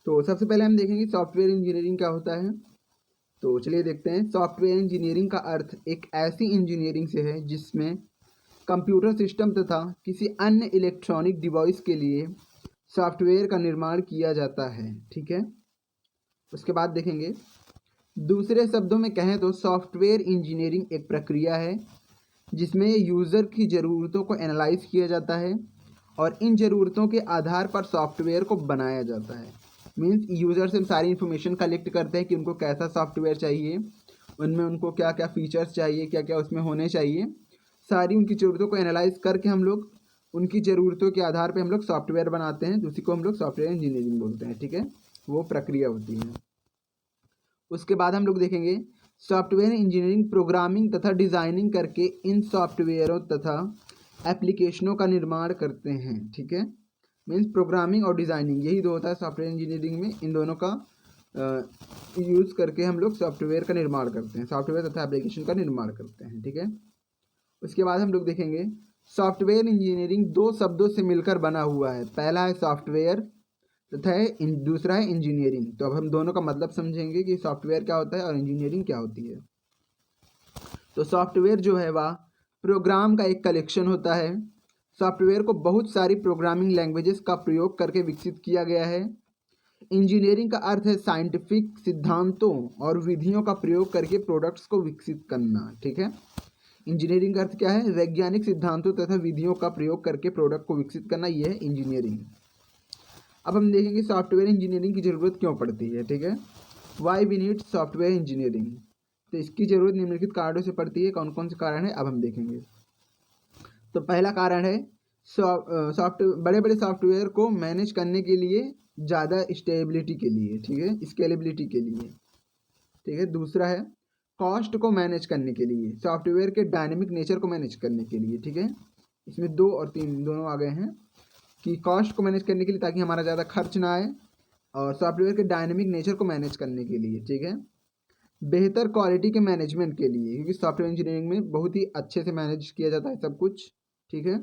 तो सबसे पहले हम देखेंगे सॉफ्टवेयर इंजीनियरिंग क्या होता है। तो चलिए देखते हैं। सॉफ्टवेयर इंजीनियरिंग का अर्थ एक ऐसी इंजीनियरिंग से है जिसमें कंप्यूटर सिस्टम तथा किसी अन्य इलेक्ट्रॉनिक डिवाइस के लिए सॉफ्टवेयर का निर्माण किया जाता है। ठीक है, उसके बाद देखेंगे। दूसरे शब्दों में कहें तो सॉफ्टवेयर इंजीनियरिंग एक प्रक्रिया है जिसमें यूज़र की ज़रूरतों को एनालाइज किया जाता है और इन ज़रूरतों के आधार पर सॉफ्टवेयर को बनाया जाता है। मीन्स यूज़र से हम सारी इन्फॉर्मेशन कलेक्ट करते हैं कि उनको कैसा सॉफ्टवेयर चाहिए, उनमें उनको क्या क्या फ़ीचर्स चाहिए, क्या क्या उसमें होने चाहिए। सारी उनकी ज़रूरतों को एनालाइज करके हम लोग उनकी ज़रूरतों के आधार पर हम लोग सॉफ्टवेयर बनाते हैं, उसी को हम लोग सॉफ्टवेयर इंजीनियरिंग बोलते हैं। ठीक है, वो प्रक्रिया होती है। उसके बाद हम लोग देखेंगे सॉफ्टवेयर इंजीनियरिंग प्रोग्रामिंग तथा डिज़ाइनिंग करके इन सॉफ्टवेयरों तथा एप्लीकेशनों का निर्माण करते हैं। ठीक है, मीन्स प्रोग्रामिंग और डिज़ाइनिंग यही दो होता है सॉफ्टवेयर इंजीनियरिंग में। इन दोनों का यूज़ करके हम लोग सॉफ्टवेयर का निर्माण करते हैं, सॉफ्टवेयर तथा एप्लीकेशन का निर्माण करते हैं। ठीक है, उसके बाद हम लोग देखेंगे सॉफ्टवेयर इंजीनियरिंग दो शब्दों से मिलकर बना हुआ है। पहला है सॉफ्टवेयर तथा दूसरा है इंजीनियरिंग। तो अब हम दोनों का मतलब समझेंगे कि सॉफ्टवेयर क्या होता है और इंजीनियरिंग क्या होती है। तो सॉफ्टवेयर जो है वह प्रोग्राम का एक कलेक्शन होता है। सॉफ्टवेयर को बहुत सारी प्रोग्रामिंग लैंग्वेजेस का प्रयोग करके विकसित किया गया है। इंजीनियरिंग का अर्थ है साइंटिफिक सिद्धांतों और विधियों का प्रयोग करके प्रोडक्ट्स को विकसित करना। ठीक है, इंजीनियरिंग का अर्थ क्या है? वैज्ञानिक सिद्धांतों तथा विधियों का प्रयोग करके प्रोडक्ट को विकसित करना, यह है इंजीनियरिंग। अब हम देखेंगे सॉफ्टवेयर इंजीनियरिंग की ज़रूरत क्यों पड़ती है। ठीक है, why we need software engineering. तो इसकी ज़रूरत निम्नलिखित कारणों से पड़ती है। कौन कौन से कारण है अब हम देखेंगे। तो पहला कारण है बड़े बड़े सॉफ्टवेयर को मैनेज करने के लिए, ज़्यादा स्टेबिलिटी के लिए, ठीक है, स्केलेबिलिटी के लिए। ठीक है, दूसरा है कॉस्ट को मैनेज करने के लिए, सॉफ्टवेयर के डायनेमिक नेचर को मैनेज करने के लिए। ठीक है, इसमें 2 और 3 दोनों आ गए हैं कि कॉस्ट को मैनेज करने के लिए ताकि हमारा ज़्यादा खर्च ना आए, और सॉफ्टवेयर के डायनेमिक नेचर को मैनेज करने के लिए। ठीक है, बेहतर क्वालिटी के मैनेजमेंट के लिए, क्योंकि सॉफ्टवेयर इंजीनियरिंग में बहुत ही अच्छे से मैनेज किया जाता है सब कुछ। ठीक है,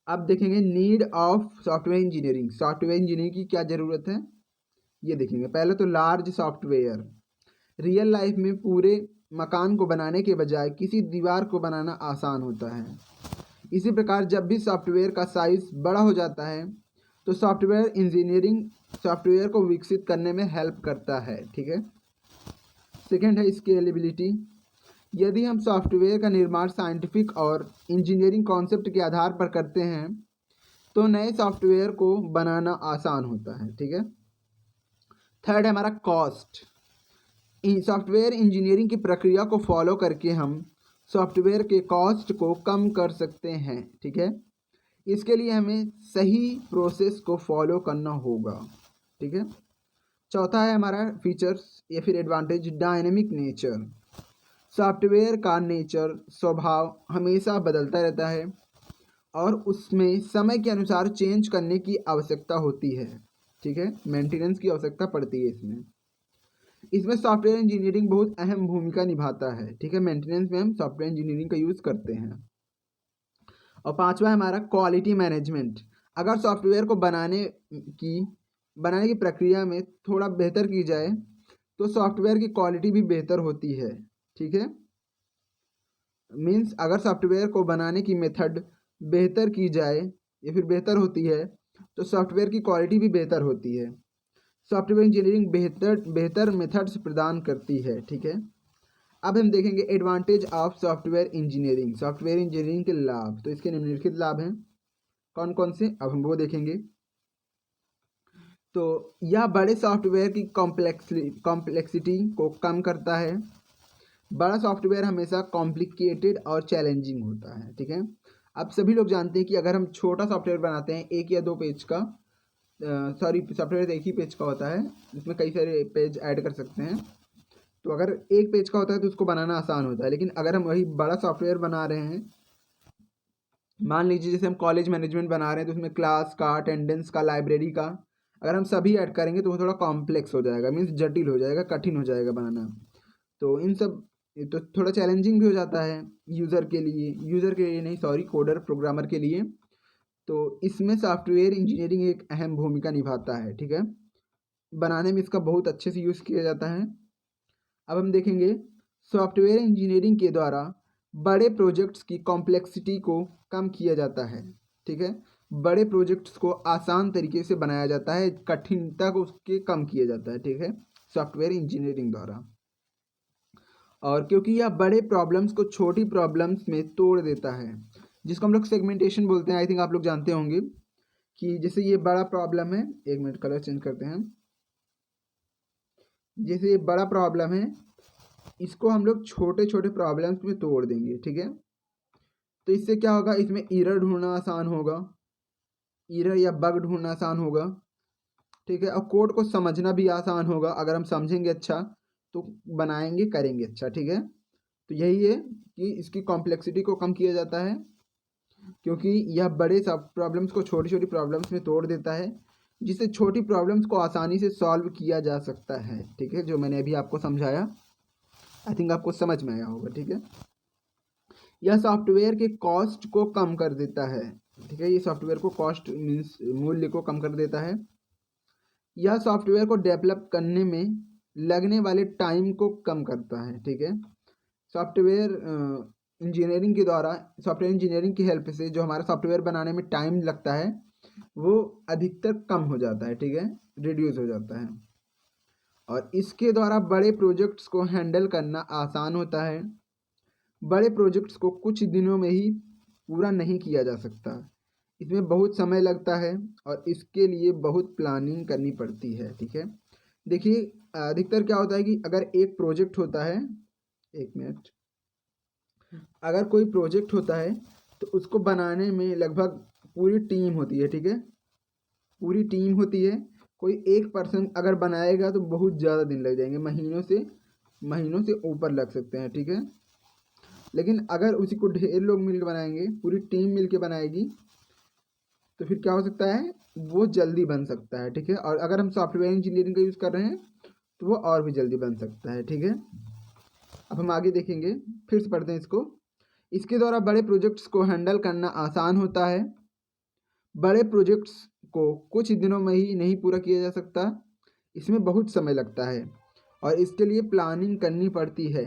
अब देखेंगे need of software engineering. Software engineering की क्या ज़रूरत है ये देखेंगे। पहले तो लार्ज सॉफ्टवेयर, रियल लाइफ में पूरे मकान को बनाने के बजाय किसी दीवार को बनाना आसान होता है। इसी प्रकार जब भी सॉफ्टवेयर का साइज बड़ा हो जाता है तो सॉफ्टवेयर इंजीनियरिंग सॉफ्टवेयर को विकसित करने में हेल्प करता है। ठीक है, सेकेंड है स्केलेबिलिटी। यदि हम सॉफ्टवेयर का निर्माण साइंटिफिक और इंजीनियरिंग कॉन्सेप्ट के आधार पर करते हैं तो नए सॉफ्टवेयर को बनाना आसान होता है। ठीक है, थर्ड है हमारा कॉस्ट। सॉफ्टवेयर इंजीनियरिंग की प्रक्रिया को फॉलो करके हम सॉफ्टवेयर के कॉस्ट को कम कर सकते हैं। ठीक है, इसके लिए हमें सही प्रोसेस को फॉलो करना होगा। ठीक है, चौथा है हमारा फीचर्स या फिर एडवांटेज, डायनेमिक नेचर। सॉफ्टवेयर का नेचर, स्वभाव हमेशा बदलता रहता है और उसमें समय के अनुसार चेंज करने की आवश्यकता होती है। ठीक है, मेंटेनेंस की आवश्यकता पड़ती है इसमें सॉफ्टवेयर इंजीनियरिंग बहुत अहम भूमिका निभाता है। ठीक है, मेंटेनेंस में हम सॉफ्टवेयर इंजीनियरिंग का यूज़ करते हैं। और पांचवा है हमारा क्वालिटी मैनेजमेंट। अगर सॉफ्टवेयर को बनाने की प्रक्रिया में थोड़ा बेहतर की जाए तो सॉफ्टवेयर की क्वालिटी भी बेहतर होती है। ठीक है, मीन्स अगर सॉफ्टवेयर को बनाने की मेथड बेहतर की जाए या फिर बेहतर होती है तो सॉफ्टवेयर की क्वालिटी भी बेहतर होती है। सॉफ्टवेयर इंजीनियरिंग बेहतर मेथड्स प्रदान करती है। ठीक है, अब हम देखेंगे advantage of software engineering. Software engineering के लाभ, तो इसके निम्नलिखित लाभ हैं। कौन कौन से अब हम वो देखेंगे। तो यह बड़े सॉफ्टवेयर की कॉम्प्लेक्सिटी को कम करता है। बड़ा सॉफ्टवेयर हमेशा कॉम्प्लिकेटेड और चैलेंजिंग होता है। ठीक है, अब सभी लोग जानते हैं कि अगर हम छोटा सॉफ्टवेयर बनाते हैं 1 या 2 पेज का, सॉफ्टवेयर 1 ही पेज का होता है, इसमें कई सारे पेज ऐड कर सकते हैं। तो अगर 1 पेज का होता है तो उसको बनाना आसान होता है, लेकिन अगर हम वही बड़ा सॉफ्टवेयर बना रहे हैं, मान लीजिए जैसे हम कॉलेज मैनेजमेंट बना रहे हैं तो उसमें क्लास का, अटेंडेंस का, लाइब्रेरी का, अगर हम सभी ऐड करेंगे तो वो थोड़ा कॉम्प्लेक्स हो जाएगा, मीन्स जटिल हो जाएगा, कठिन हो जाएगा बनाना। तो इन सब तो थोड़ा चैलेंजिंग भी हो जाता है यूज़र के लिए नहीं, सॉरी, कोडर प्रोग्रामर के लिए। तो इसमें सॉफ्टवेयर इंजीनियरिंग एक अहम भूमिका निभाता है, ठीक है। बनाने में इसका बहुत अच्छे से यूज़ किया जाता है। अब हम देखेंगे सॉफ्टवेयर इंजीनियरिंग के द्वारा बड़े प्रोजेक्ट्स की कॉम्प्लेक्सिटी को कम किया जाता है, ठीक है। बड़े प्रोजेक्ट्स को आसान तरीके से बनाया जाता है, कठिनता को उसके कम किया जाता है, ठीक है, सॉफ्टवेयर इंजीनियरिंग द्वारा। और क्योंकि यह बड़े प्रॉब्लम्स को छोटी प्रॉब्लम्स में तोड़ देता है, जिसको हम लोग सेगमेंटेशन बोलते हैं। आई थिंक आप लोग जानते होंगे कि जैसे ये बड़ा प्रॉब्लम है, एक मिनट कलर चेंज करते हैं। जैसे ये बड़ा प्रॉब्लम है, इसको हम लोग छोटे छोटे प्रॉब्लम्स में तोड़ देंगे, ठीक है। तो इससे क्या होगा, इसमें एरर ढूंढना आसान होगा, एरर या बग ढूंढना आसान होगा, ठीक है। और कोड को समझना भी आसान होगा, अगर हम समझेंगे अच्छा तो बनाएंगे करेंगे अच्छा, ठीक है। तो यही है कि इसकी कॉम्प्लेक्सिटी को कम किया जाता है, क्योंकि यह बड़े सब प्रॉब्लम्स को छोटी छोटी प्रॉब्लम्स में तोड़ देता है, जिससे छोटी प्रॉब्लम्स को आसानी से सॉल्व किया जा सकता है, ठीक है। जो मैंने अभी आपको समझाया, आई थिंक आपको समझ में आया होगा, ठीक है। यह सॉफ्टवेयर के कॉस्ट को कम कर देता है, ठीक है। ये सॉफ्टवेयर को कॉस्ट मीन्स मूल्य को कम कर देता है। यह सॉफ्टवेयर को डेवलप करने में लगने वाले टाइम को कम करता है, ठीक है। सॉफ्टवेयर इंजीनियरिंग के द्वारा, सॉफ्टवेयर इंजीनियरिंग की हेल्प से जो हमारा सॉफ्टवेयर बनाने में टाइम लगता है वो अधिकतर कम हो जाता है, ठीक है, रिड्यूस हो जाता है। और इसके द्वारा बड़े प्रोजेक्ट्स को हैंडल करना आसान होता है। बड़े प्रोजेक्ट्स को कुछ दिनों में ही पूरा नहीं किया जा सकता, इसमें बहुत समय लगता है और इसके लिए बहुत प्लानिंग करनी पड़ती है, ठीक है। देखिए अधिकतर क्या होता है कि अगर एक प्रोजेक्ट होता है, एक मिनट, अगर कोई प्रोजेक्ट होता है तो उसको बनाने में लगभग पूरी टीम होती है, ठीक है, पूरी टीम होती है। कोई एक पर्सन अगर बनाएगा तो बहुत ज़्यादा दिन लग जाएंगे, महीनों से ऊपर लग सकते हैं, ठीक है। लेकिन अगर उसी को ढेर लोग मिलकर बनाएंगे, पूरी टीम मिलकर बनाएगी, तो फिर क्या हो सकता है, वो जल्दी बन सकता है, ठीक है। और अगर हम सॉफ्टवेयर इंजीनियरिंग का यूज़ कर रहे हैं तो वो और भी जल्दी बन सकता है, ठीक है। अब हम आगे देखेंगे, फिर से पढ़ते हैं इसको। इसके द्वारा बड़े प्रोजेक्ट्स को हैंडल करना आसान होता है। बड़े प्रोजेक्ट्स को कुछ दिनों में ही नहीं पूरा किया जा सकता, इसमें बहुत समय लगता है और इसके लिए प्लानिंग करनी पड़ती है।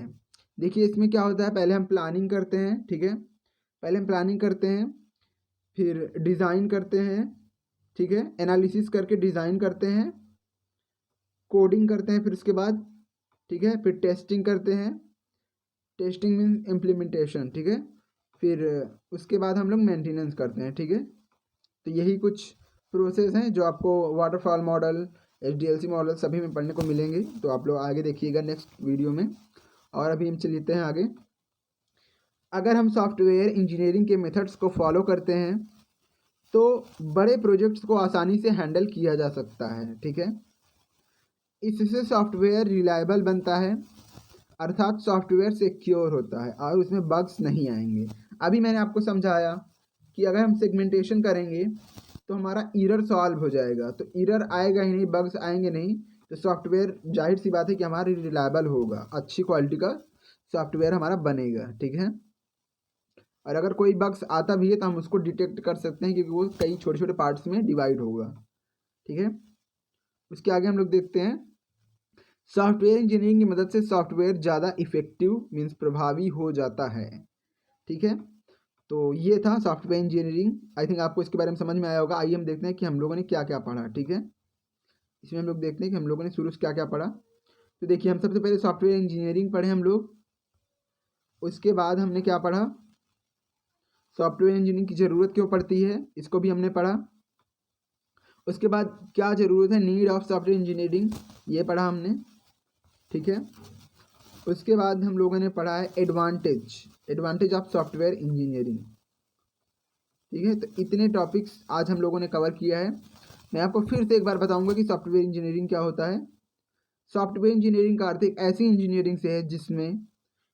देखिए इसमें क्या होता है, पहले हम प्लानिंग करते हैं, ठीक है, पहले हम प्लानिंग करते हैं, फिर डिज़ाइन करते हैं, ठीक है, एनालिसिस करके डिज़ाइन करते हैं, कोडिंग करते हैं, फिर उसके बाद, ठीक है, फिर टेस्टिंग करते हैं, टेस्टिंग मीन्स इम्प्लीमेंटेशन, ठीक है, फिर उसके बाद हम लोग मेंटेनेंस करते हैं, ठीक है। तो यही कुछ प्रोसेस हैं जो आपको वाटरफॉल मॉडल, HDLC मॉडल सभी में पढ़ने को मिलेंगे, तो आप लोग आगे देखिएगा नेक्स्ट वीडियो में। और अभी हम चलते हैं आगे। अगर हम सॉफ्टवेयर इंजीनियरिंग के मेथड्स को फॉलो करते हैं तो बड़े प्रोजेक्ट्स को आसानी से हैंडल किया जा सकता है, ठीक है। इससे सॉफ्टवेयर रिलायबल बनता है, अर्थात सॉफ्टवेयर सिक्योर होता है और उसमें बग्स नहीं आएंगे। अभी मैंने आपको समझाया कि अगर हम सेगमेंटेशन करेंगे तो हमारा एरर सॉल्व हो जाएगा, तो एरर आएगा ही नहीं, बग्स आएंगे नहीं, तो सॉफ्टवेयर जाहिर सी बात है कि हमारा रिलायबल होगा, अच्छी क्वालिटी का सॉफ्टवेयर हमारा बनेगा, ठीक है। और अगर कोई बग्स आता भी है तो हम उसको डिटेक्ट कर सकते हैं, क्योंकि वो कई छोटे छोटे पार्ट्स में डिवाइड होगा, ठीक है। उसके आगे हम लोग देखते हैं, सॉफ्टवेयर इंजीनियरिंग की मदद से सॉफ्टवेयर ज़्यादा इफेक्टिव मीन्स प्रभावी हो जाता है, ठीक है। तो ये था सॉफ्टवेयर इंजीनियरिंग। आई थिंक आपको इसके बारे में समझ में आया होगा। आइए हम देखते हैं कि हम लोगों ने क्या क्या पढ़ा, ठीक है। इसमें हम लोग देखते हैं कि हम लोगों ने शुरू से क्या क्या पढ़ा। तो देखिए हम सबसे पहले सॉफ्टवेयर इंजीनियरिंग पढ़े हम लोग, उसके बाद हमने क्या पढ़ा, सॉफ्टवेयर इंजीनियरिंग की ज़रूरत क्यों पड़ती है, इसको भी हमने पढ़ा। उसके बाद क्या ज़रूरत है, नीड ऑफ सॉफ्टवेयर इंजीनियरिंग, ये पढ़ा हमने, ठीक है। उसके बाद हम लोगों ने पढ़ा है एडवांटेज ऑफ सॉफ्टवेयर इंजीनियरिंग, ठीक है। तो इतने टॉपिक्स आज हम लोगों ने कवर किया है। मैं आपको फिर से एक बार बताऊंगा कि सॉफ्टवेयर इंजीनियरिंग क्या होता है। सॉफ्टवेयर इंजीनियरिंग का अर्थ एक ऐसी इंजीनियरिंग से है जिसमें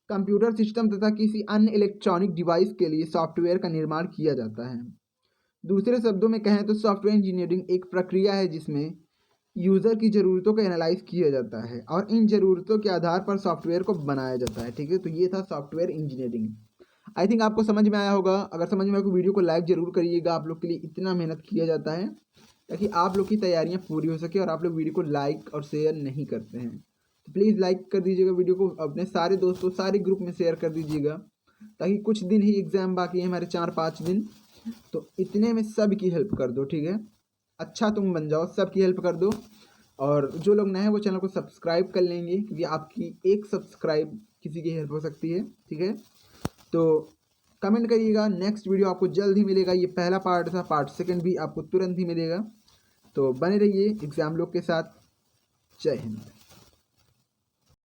कंप्यूटर सिस्टम तथा किसी अन्य इलेक्ट्रॉनिक डिवाइस के लिए सॉफ्टवेयर का निर्माण किया जाता है। दूसरे शब्दों में कहें तो सॉफ्टवेयर इंजीनियरिंग एक प्रक्रिया है जिसमें यूज़र की ज़रूरतों को एनालाइज किया जाता है और इन ज़रूरतों के आधार पर सॉफ्टवेयर को बनाया जाता है, ठीक है। तो ये था सॉफ्टवेयर इंजीनियरिंग। आई थिंक आपको समझ में आया होगा। अगर समझ में आया तो वीडियो को लाइक ज़रूर करिएगा। आप लोग के लिए इतना मेहनत किया जाता है ताकि आप लोग की तैयारियां पूरी हो सके, और आप लोग वीडियो को लाइक और शेयर नहीं करते हैं तो प्लीज़ लाइक कर दीजिएगा वीडियो को, अपने सारे दोस्तों सारे ग्रुप में शेयर कर दीजिएगा, ताकि कुछ दिन ही एग्ज़ाम बाकी है हमारे, 4-5 दिन, तो इतने में सब की हेल्प कर दो, ठीक है। अच्छा तुम बन जाओ, सबकी हेल्प कर दो। और जो लोग नए हैं वो चैनल को सब्सक्राइब कर लेंगे, क्योंकि आपकी एक सब्सक्राइब किसी की हेल्प हो सकती है, ठीक है। तो कमेंट करिएगा। नेक्स्ट वीडियो आपको जल्द ही मिलेगा। ये पहला पार्ट था, पार्ट सेकंड भी आपको तुरंत ही मिलेगा। तो बने रहिए एग्ज़ाम लोग के साथ। जय हिंद।